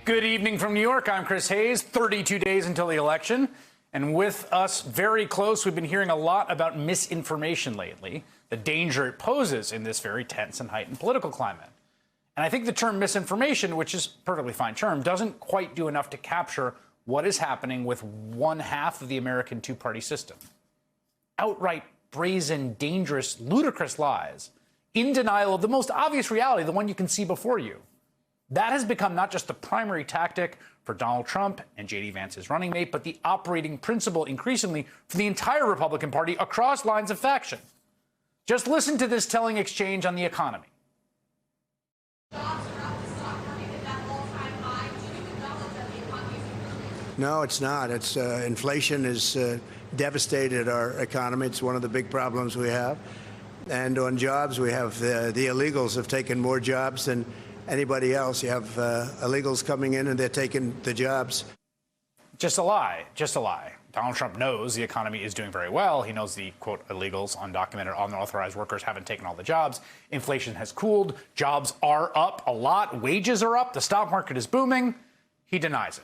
Good evening from New York. I'm Chris Hayes. 32 days until the election. And with us very close, we've been hearing a lot about misinformation lately, the danger it poses in this very tense and heightened political climate. And I think the term misinformation, which is a perfectly fine term, doesn't quite do enough to capture what is happening with one half of the American two-party system. Outright brazen, dangerous, ludicrous lies in denial of the most obvious reality, the one you can see before you. That has become not just the primary tactic for Donald Trump and J.D. Vance's running mate, but the operating principle increasingly for the entire Republican Party across lines of faction. Just listen to this telling exchange on the economy. No, it's not. It's inflation has devastated our economy. It's one of the big problems we have. And on jobs, we have the illegals have taken more jobs than anybody else. You have illegals coming in and they're taking the jobs. Just a lie. Just a lie. Donald Trump knows the economy is doing very well. He knows the, quote, illegals, undocumented, unauthorized workers haven't taken all the jobs. Inflation has cooled. Jobs are up a lot. Wages are up. The stock market is booming. He denies it.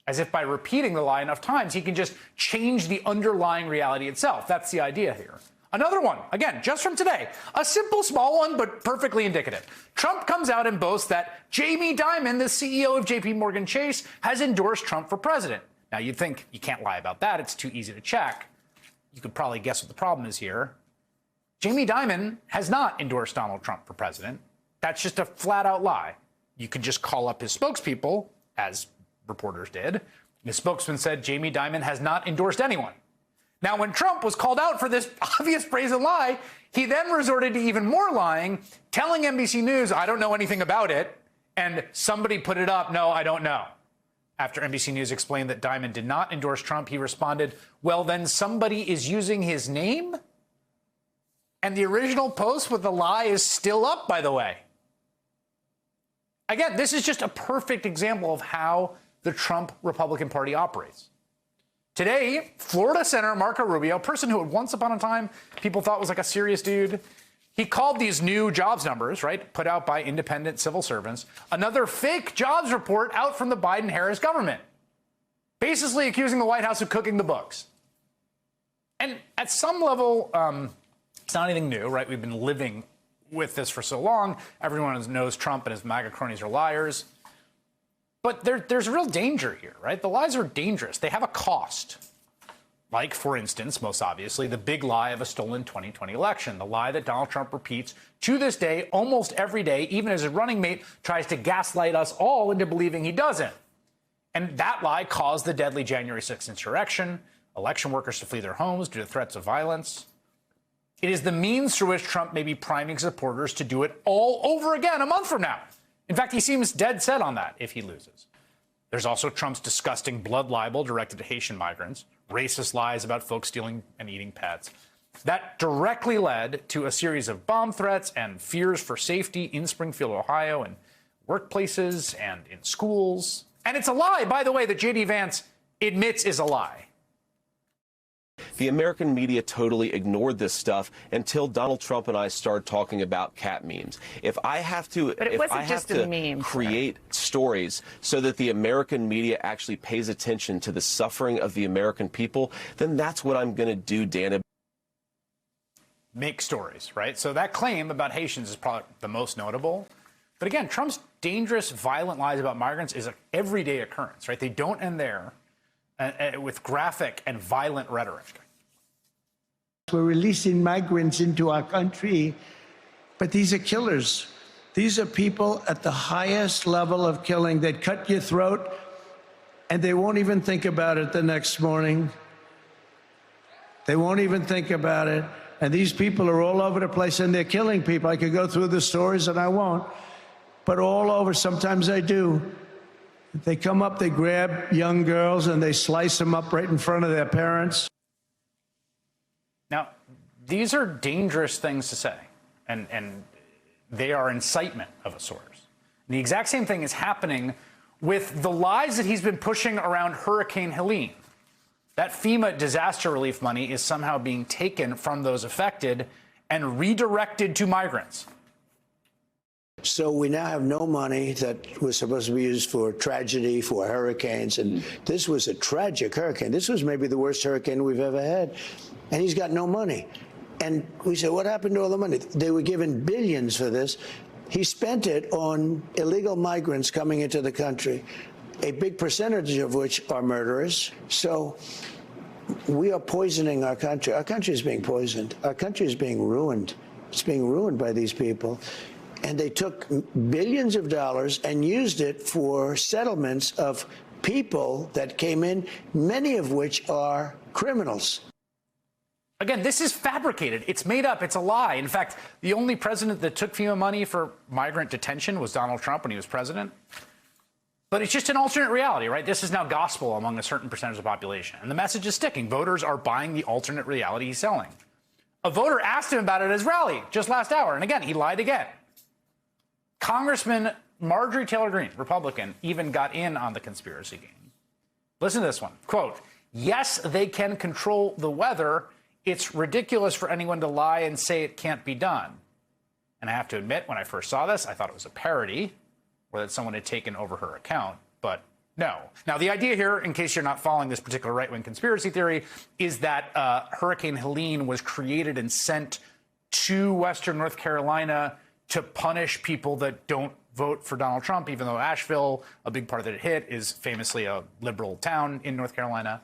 As if by repeating the lie enough times, he can just change the underlying reality itself. That's the idea here. Another one, again, just from today, a simple, small one, but perfectly indicative. Trump comes out and boasts that Jamie Dimon, the CEO of J.P. Morgan Chase, has endorsed Trump for president. Now, you'd think you can't lie about that. It's too easy to check. You could probably guess what the problem is here. Jamie Dimon has not endorsed Donald Trump for president. That's just a flat-out lie. You could just call up his spokespeople, as reporters did. His spokesman said Jamie Dimon has not endorsed anyone. Now, when Trump was called out for this obvious brazen lie, he then resorted to even more lying, telling NBC News, I don't know anything about it, and somebody put it up, no, I don't know. After NBC News explained that Dimon did not endorse Trump, he responded, well, then somebody is using his name? And the original post with the lie is still up, by the way. Again, this is just a perfect example of how the Trump Republican Party operates. Today, Florida Senator Marco Rubio, a person who at once upon a time people thought was like a serious dude, he called these new jobs numbers, right, put out by independent civil servants, another fake jobs report out from the Biden-Harris government, basically accusing the White House of cooking the books. And at some level, it's not anything new, right? We've been living with this for so long. Everyone knows Trump and his MAGA cronies are liars. But there's real danger here, right? The lies are dangerous. They have a cost. Like, for instance, most obviously, the big lie of a stolen 2020 election, the lie that Donald Trump repeats to this day, almost every day, even as his running mate tries to gaslight us all into believing he doesn't. And that lie caused the deadly January 6th insurrection, election workers to flee their homes due to threats of violence. It is the means through which Trump may be priming supporters to do it all over again a month from now. In fact, he seems dead set on that if he loses. There's also Trump's disgusting blood libel directed to Haitian migrants, racist lies about folks stealing and eating pets. That directly led to a series of bomb threats and fears for safety in Springfield, Ohio, and workplaces and in schools. And it's a lie, by the way, that J.D. Vance admits is a lie. The American media totally ignored this stuff until Donald Trump and I started talking about cat memes. If I have to, create stories so that the American media actually pays attention to the suffering of the American people, then that's what I'm going to do, Dana. Make stories, right? So that claim about Haitians is probably the most notable. But again, Trump's dangerous, violent lies about migrants is an everyday occurrence, right? They don't end there. With graphic and violent rhetoric. We're releasing migrants into our country, but these are killers. These are people at the highest level of killing. They'd cut your throat, and they won't even think about it the next morning. They won't even think about it. And these people are all over the place, and they're killing people. I could go through the stories, and I won't. But all over, sometimes I do. They come up, they grab young girls, and they slice them up right in front of their parents. Now, these are dangerous things to say, and they are incitement of a sort. And the exact same thing is happening with the lies that he's been pushing around Hurricane Helene. That FEMA disaster relief money is somehow being taken from those affected and redirected to migrants. So we now have no money that was supposed to be used for tragedy, for hurricanes. And this was a tragic hurricane. This was maybe the worst hurricane we've ever had. And he's got no money. And we said, what happened to all the money? They were given billions for this. He spent it on illegal migrants coming into the country, a big percentage of which are murderers. So we are poisoning our country. Our country is being poisoned. Our country is being ruined. It's being ruined by these people. And they took billions of dollars and used it for settlements of people that came in, many of which are criminals. Again, this is fabricated. It's made up. It's a lie. In fact, the only president that took FEMA money for migrant detention was Donald Trump when he was president. But it's just an alternate reality, right? This is now gospel among a certain percentage of the population. And the message is sticking. Voters are buying the alternate reality he's selling. A voter asked him about it at his rally just last hour. And again, he lied again. Congressman Marjorie Taylor Greene, Republican, even got in on the conspiracy game. Listen to this one. Quote, yes, they can control the weather. It's ridiculous for anyone to lie and say it can't be done. And I have to admit, when I first saw this, I thought it was a parody or that someone had taken over her account. But no. Now, the idea here, in case you're not following this particular right-wing conspiracy theory, is that Hurricane Helene was created and sent to Western North Carolina to punish people that don't vote for Donald Trump, even though Asheville, a big part that it hit, is famously a liberal town in North Carolina.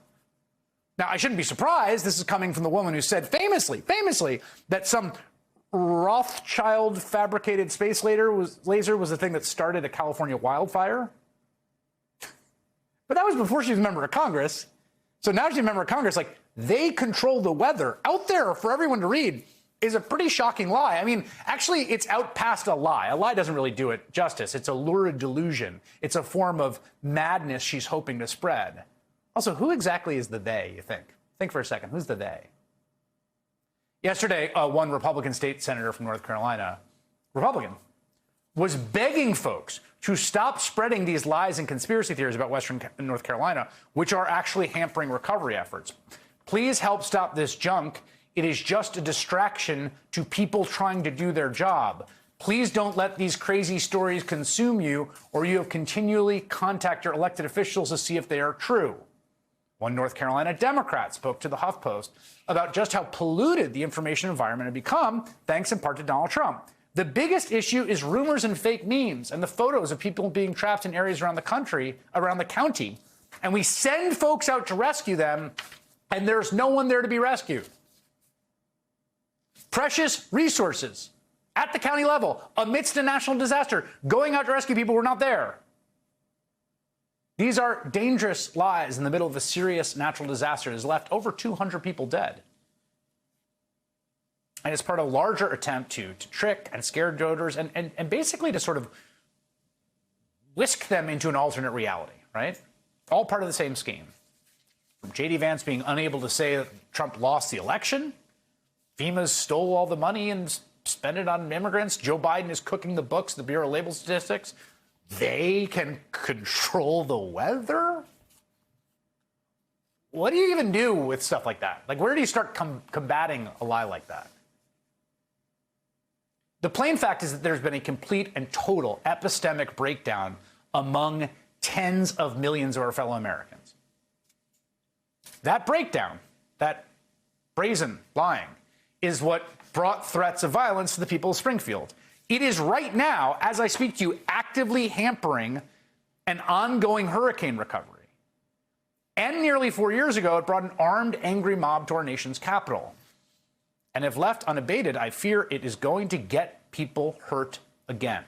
Now, I shouldn't be surprised. This is coming from the woman who said famously, that some Rothschild fabricated space laser was the thing that started a California wildfire. But that was before she was a member of Congress. So now she's a member of Congress. Like, they control the weather out there for everyone to read is a pretty shocking lie. I mean, actually, it's out past a lie. A lie doesn't really do it justice. It's a lurid delusion. It's a form of madness she's hoping to spread. Also, who exactly is the they, you think? Think for a second. Who's the they? Yesterday, one Republican state senator from North Carolina, Republican, was begging folks to stop spreading these lies and conspiracy theories about Western North Carolina, which are actually hampering recovery efforts. Please help stop this junk. It is just a distraction to people trying to do their job. Please don't let these crazy stories consume you, or you have continually contact your elected officials to see if they are true. One North Carolina Democrat spoke to the HuffPost about just how polluted the information environment had become, thanks in part to Donald Trump. The biggest issue is rumors and fake memes and the photos of people being trapped in areas around the county, and we send folks out to rescue them, and there's no one there to be rescued. Precious resources at the county level, amidst a national disaster, going out to rescue people who are not there. These are dangerous lies in the middle of a serious natural disaster that has left over 200 people dead. And it's part of a larger attempt to trick and scare voters and basically to sort of whisk them into an alternate reality, right? All part of the same scheme. From J.D. Vance being unable to say that Trump lost the election, FEMA stole all the money and spent it on immigrants, Joe Biden is cooking the books, the Bureau of Labor Statistics, they can control the weather? What do you even do with stuff like that? Like, where do you start combating a lie like that? The plain fact is that there's been a complete and total epistemic breakdown among tens of millions of our fellow Americans. That breakdown, that brazen lying, is what brought threats of violence to the people of Springfield. It is right now, as I speak to you, actively hampering an ongoing hurricane recovery. And nearly 4 years ago, it brought an armed, angry mob to our nation's capital. And if left unabated, I fear it is going to get people hurt again.